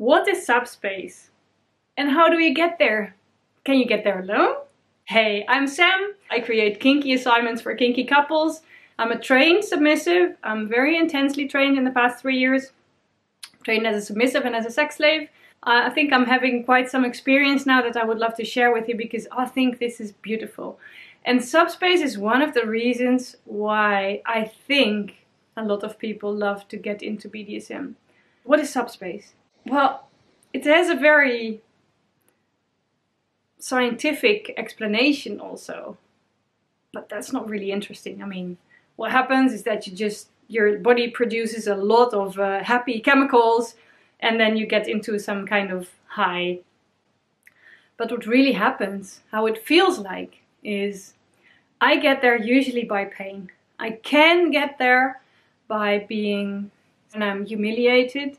What is subspace? And how do you get there? Can you get there alone? Hey, I'm Sam. I create kinky assignments for kinky couples. I'm a trained submissive. I'm very intensely trained in the past 3 years. Trained as a submissive and as a sex slave. I think I'm having quite some experience now that I would love to share with you because I think this is beautiful. And subspace is one of the reasons why I think a lot of people love to get into BDSM. What is subspace? Well, it has a very scientific explanation also, but that's not really interesting. I mean, what happens is that your body produces a lot of happy chemicals and then you get into some kind of high. But what really happens, how it feels like, is I get there usually by pain. I can get there by being, when I'm humiliated,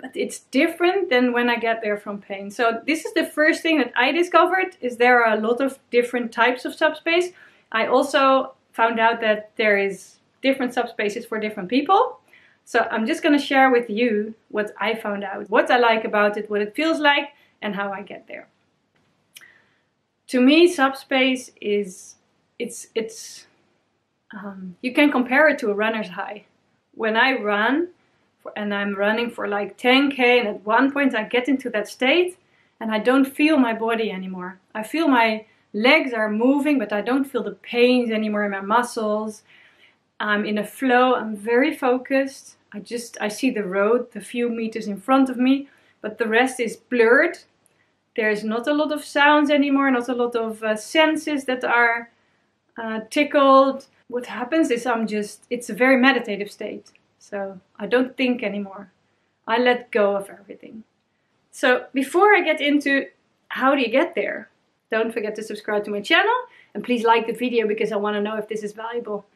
but it's different than when I get there from pain. So this is the first thing that I discovered, is there are a lot of different types of subspace. I also found out that there is different subspaces for different people. So I'm just going to share with you what I found out, what I like about it, what it feels like, and how I get there. To me, subspace is, you can compare it to a runner's high. When I run, and I'm running for like 10K, and at one point I get into that state and I don't feel my body anymore. I feel my legs are moving, but I don't feel the pains anymore in my muscles. I'm in a flow, I'm very focused. I see the road, the few meters in front of me, but the rest is blurred. There's not a lot of sounds anymore, not a lot of senses that are tickled. What happens is it's a very meditative state. So I don't think anymore. I let go of everything. So before I get into how do you get there, don't forget to subscribe to my channel and please like the video because I want to know if this is valuable.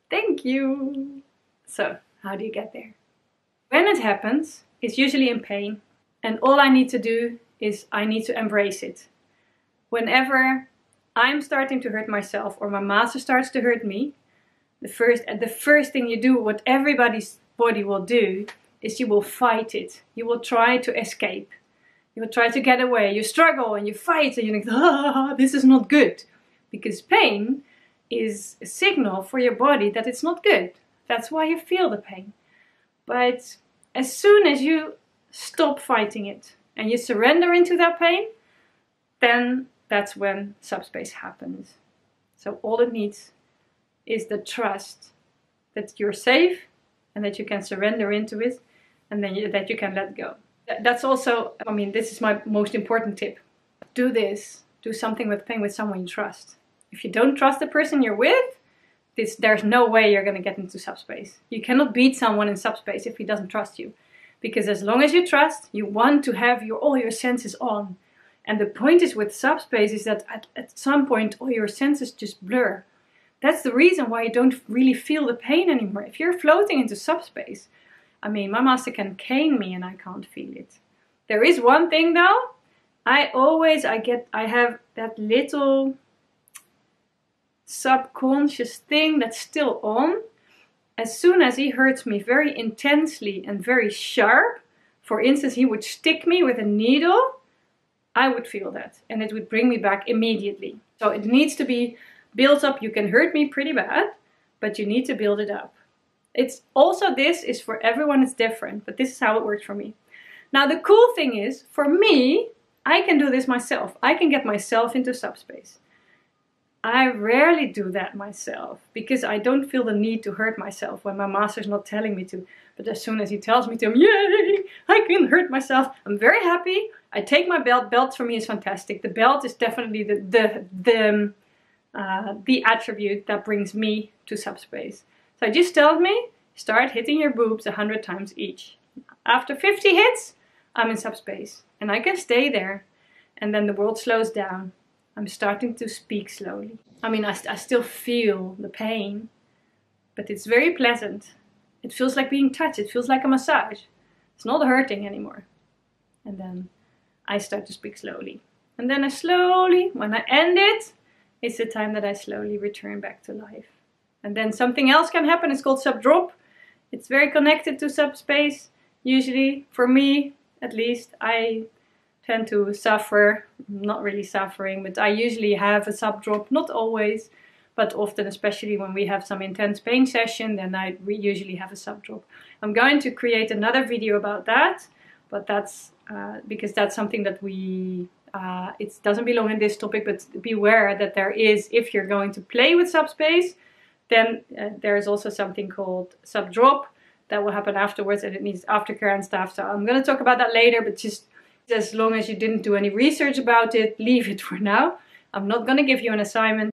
Thank you. So how do you get there? When it happens, it's usually in pain, and all I need to do is I need to embrace it. Whenever I'm starting to hurt myself or my master starts to hurt me, the first thing you do, what everybody's body will do, is you will fight it. You will try to escape. You will try to get away. You struggle and you fight and you think, this is not good. Because pain is a signal for your body that it's not good. That's why you feel the pain. But as soon as you stop fighting it and you surrender into that pain, then that's when subspace happens. So all it needs is the trust that you're safe and that you can surrender into it, and then that you can let go. That's also, I mean, this is my most important tip. Do something with pain with someone you trust. If you don't trust the person you're with, there's no way you're going to get into subspace. You cannot beat someone in subspace if he doesn't trust you. Because as long as you trust, you want to have all your senses on. And the point is with subspace is that at some point all your senses just blur. That's the reason why you don't really feel the pain anymore. If you're floating into subspace, I mean, my master can cane me and I can't feel it. There is one thing though, I have that little subconscious thing that's still on. As soon as he hurts me very intensely and very sharp, for instance, he would stick me with a needle, I would feel that and it would bring me back immediately. So it needs to be built up. You can hurt me pretty bad, but you need to build it up. It's also, this is for everyone, it's different, but this is how it works for me. Now the cool thing is, for me, I can do this myself. I can get myself into subspace. I rarely do that myself because I don't feel the need to hurt myself when my master's not telling me to. But as soon as he tells me to, yay, I can hurt myself. I'm very happy. I take my belt. Belt for me is fantastic. The belt is definitely the attribute that brings me to subspace. So it just tells me, start hitting your boobs 100 times each. After 50 hits, I'm in subspace. And I can stay there. And then the world slows down. I'm starting to speak slowly. I mean, I still feel the pain, but it's very pleasant. It feels like being touched. It feels like a massage. It's not hurting anymore. And then I start to speak slowly. And then I slowly, when I end it, it's the time that I slowly return back to life. And then something else can happen. It's called subdrop. It's very connected to subspace. Usually, for me, at least. I tend to suffer, not really suffering, but I usually have a sub drop, not always, but often, especially when we have some intense pain session, then we usually have a sub drop. I'm going to create another video about that, but that's because that's something that it doesn't belong in this topic, but beware that there is, if you're going to play with subspace, then there's also something called sub drop that will happen afterwards, and it needs aftercare and stuff. So I'm going to talk about that later, but just as long as you didn't do any research about it, leave it for now. I'm not going to give you an assignment.